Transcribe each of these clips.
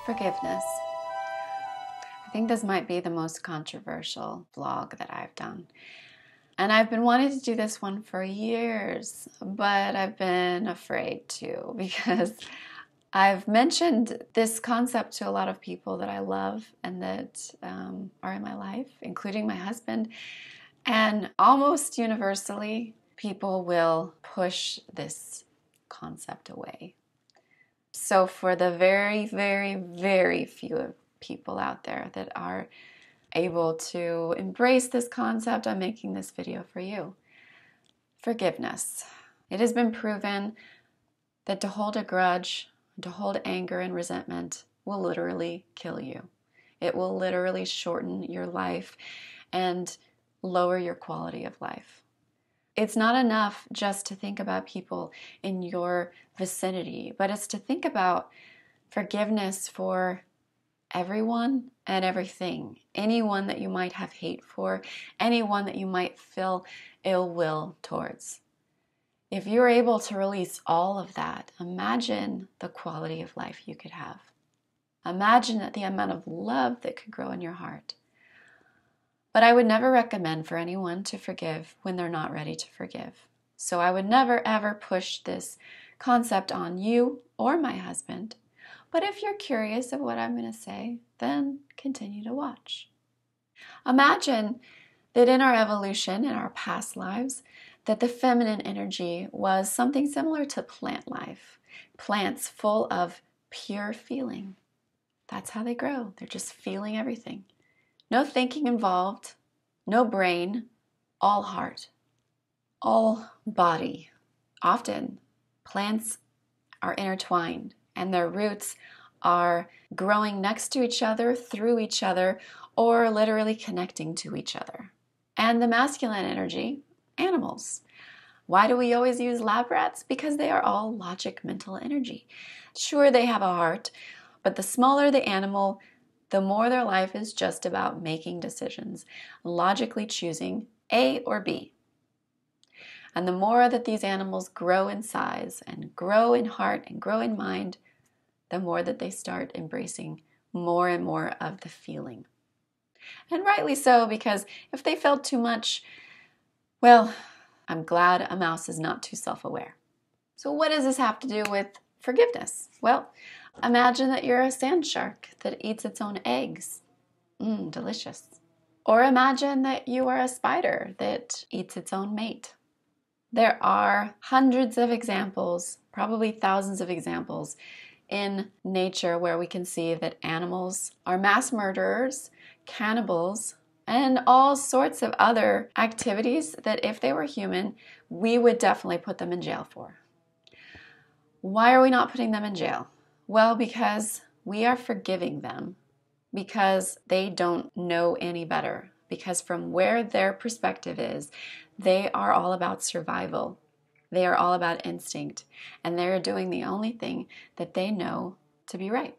Forgiveness. I think this might be the most controversial vlog that I've done. And I've been wanting to do this one for years, but I've been afraid to because I've mentioned this concept to a lot of people that I love and that are in my life, including my husband. And almost universally, people will push this concept away. So for the very, very, very few people out there that are able to embrace this concept, I'm making this video for you. Forgiveness. It has been proven that to hold a grudge, to hold anger and resentment will literally kill you. It will literally shorten your life and lower your quality of life. It's not enough just to think about people in your vicinity, but it's to think about forgiveness for everyone and everything. Anyone that you might have hate for, anyone that you might feel ill will towards. If you're able to release all of that, imagine the quality of life you could have. Imagine the amount of love that could grow in your heart. But I would never recommend for anyone to forgive when they're not ready to forgive. So I would never ever push this concept on you or my husband. But if you're curious of what I'm going to say, then continue to watch. Imagine that in our evolution, in our past lives, that the feminine energy was something similar to plant life. Plants full of pure feeling. That's how they grow. They're just feeling everything. No thinking involved, no brain, all heart, all body. Often, plants are intertwined and their roots are growing next to each other, through each other, or literally connecting to each other. And the masculine energy, animals. Why do we always use lab rats? Because they are all logic, mental energy. Sure, they have a heart, but the smaller the animal, the more their life is just about making decisions, logically choosing A or B. And the more that these animals grow in size and grow in heart and grow in mind, the more that they start embracing more and more of the feeling. And rightly so, because if they felt too much, well, I'm glad a mouse is not too self-aware. So what does this have to do with forgiveness? Well, imagine that you're a sand shark that eats its own eggs. Delicious. Or imagine that you are a spider that eats its own mate. There are hundreds of examples, probably thousands of examples in nature where we can see that animals are mass murderers, cannibals, and all sorts of other activities that if they were human, we would definitely put them in jail for. Why are we not putting them in jail? Well, because we are forgiving them because they don't know any better. Because from where their perspective is, they are all about survival. They are all about instinct. And they're doing the only thing that they know to be right.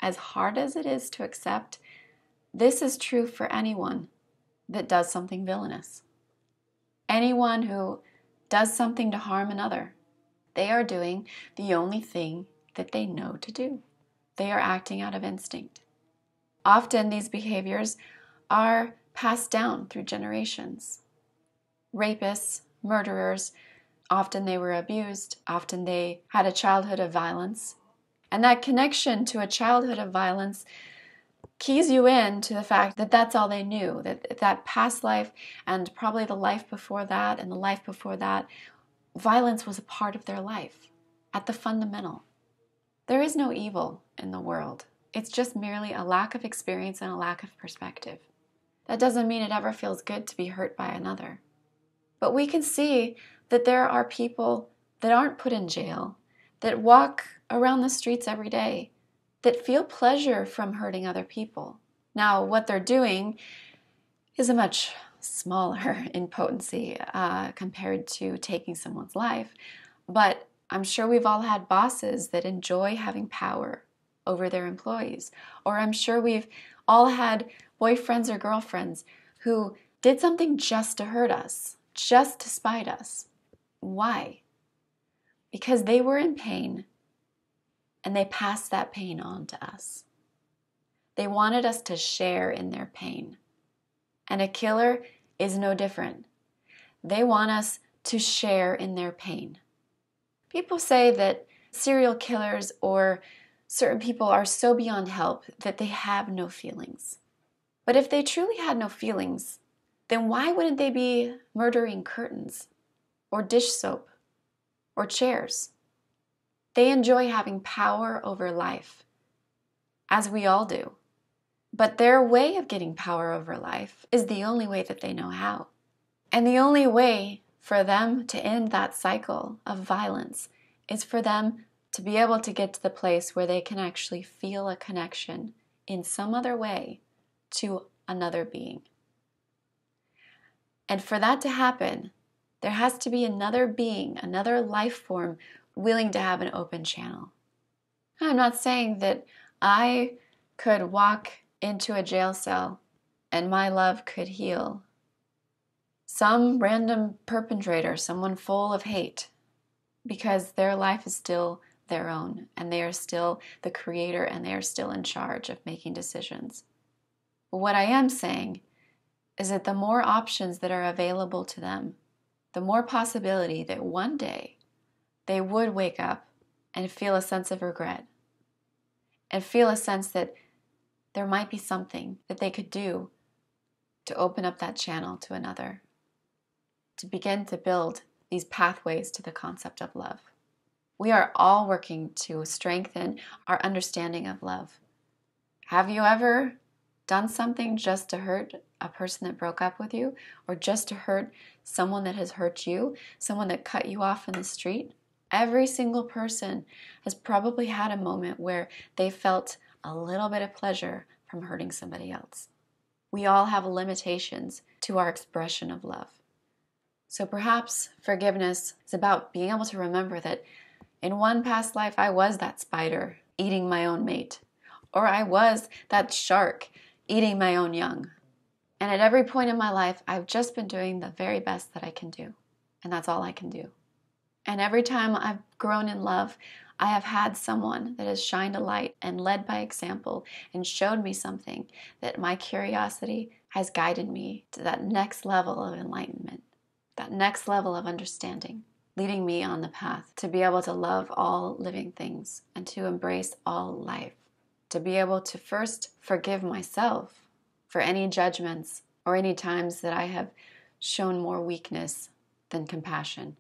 As hard as it is to accept, this is true for anyone that does something villainous. Anyone who does something to harm another. They are doing the only thing that they know to do. They are acting out of instinct. Often these behaviors are passed down through generations. Rapists, murderers, often they were abused, often they had a childhood of violence. And that connection to a childhood of violence keys you in to the fact that that's all they knew, that past life and probably the life before that and the life before that, violence was a part of their life at the fundamental. There is no evil in the world. It's just merely a lack of experience and a lack of perspective. That doesn't mean it ever feels good to be hurt by another. But we can see that there are people that aren't put in jail, that walk around the streets every day, that feel pleasure from hurting other people. Now, what they're doing is a much smaller in potency compared to taking someone's life. But I'm sure we've all had bosses that enjoy having power over their employees. Or I'm sure we've all had boyfriends or girlfriends who did something just to hurt us, just to spite us. Why? Because they were in pain and they passed that pain on to us. They wanted us to share in their pain. And a killer is no different. They want us to share in their pain. People say that serial killers or certain people are so beyond help that they have no feelings. But if they truly had no feelings, then why wouldn't they be murdering curtains or dish soap or chairs? They enjoy having power over life, as we all do. But their way of getting power over life is the only way that they know how. And the only way for them to end that cycle of violence is for them to be able to get to the place where they can actually feel a connection in some other way to another being. And for that to happen, there has to be another being, another life form willing to have an open channel. I'm not saying that I could walk into a jail cell and my love could heal some random perpetrator, someone full of hate, because their life is still their own and they are still the creator and they are still in charge of making decisions. But what I am saying is that the more options that are available to them, the more possibility that one day they would wake up and feel a sense of regret and feel a sense that there might be something that they could do to open up that channel to another, to begin to build these pathways to the concept of love. We are all working to strengthen our understanding of love. Have you ever done something just to hurt a person that broke up with you, or just to hurt someone that has hurt you, someone that cut you off in the street? Every single person has probably had a moment where they felt a little bit of pleasure from hurting somebody else. We all have limitations to our expression of love. So perhaps forgiveness is about being able to remember that in one past life I was that spider eating my own mate, or I was that shark eating my own young. And at every point in my life, I've just been doing the very best that I can do. And that's all I can do. And every time I've grown in love, I have had someone that has shined a light and led by example and showed me something that my curiosity has guided me to that next level of enlightenment, that next level of understanding, leading me on the path to be able to love all living things and to embrace all life, to be able to first forgive myself for any judgments or any times that I have shown more weakness than compassion.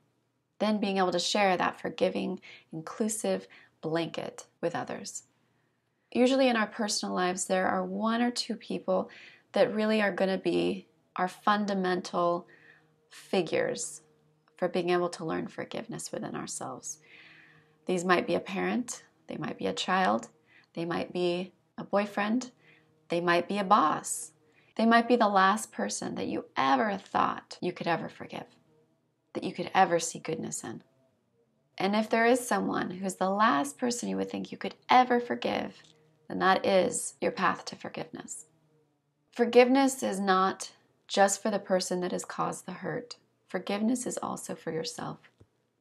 Then being able to share that forgiving, inclusive blanket with others. Usually in our personal lives, there are one or two people that really are going to be our fundamental figures for being able to learn forgiveness within ourselves. These might be a parent, they might be a child, they might be a boyfriend, they might be a boss. They might be the last person that you ever thought you could ever forgive, that you could ever see goodness in. And if there is someone who's the last person you would think you could ever forgive, then that is your path to forgiveness. Forgiveness is not just for the person that has caused the hurt. Forgiveness is also for yourself.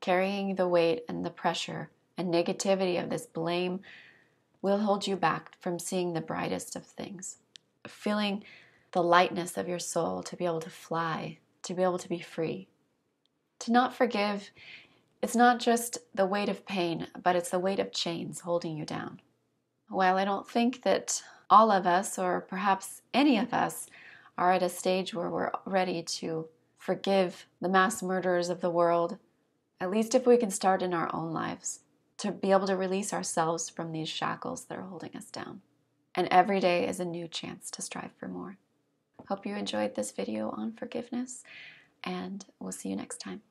Carrying the weight and the pressure and negativity of this blame will hold you back from seeing the brightest of things, feeling the lightness of your soul to be able to fly, to be able to be free. To not forgive, it's not just the weight of pain, but it's the weight of chains holding you down. While I don't think that all of us, or perhaps any of us, are at a stage where we're ready to forgive the mass murderers of the world, at least if we can start in our own lives, to be able to release ourselves from these shackles that are holding us down. And every day is a new chance to strive for more. Hope you enjoyed this video on forgiveness, and we'll see you next time.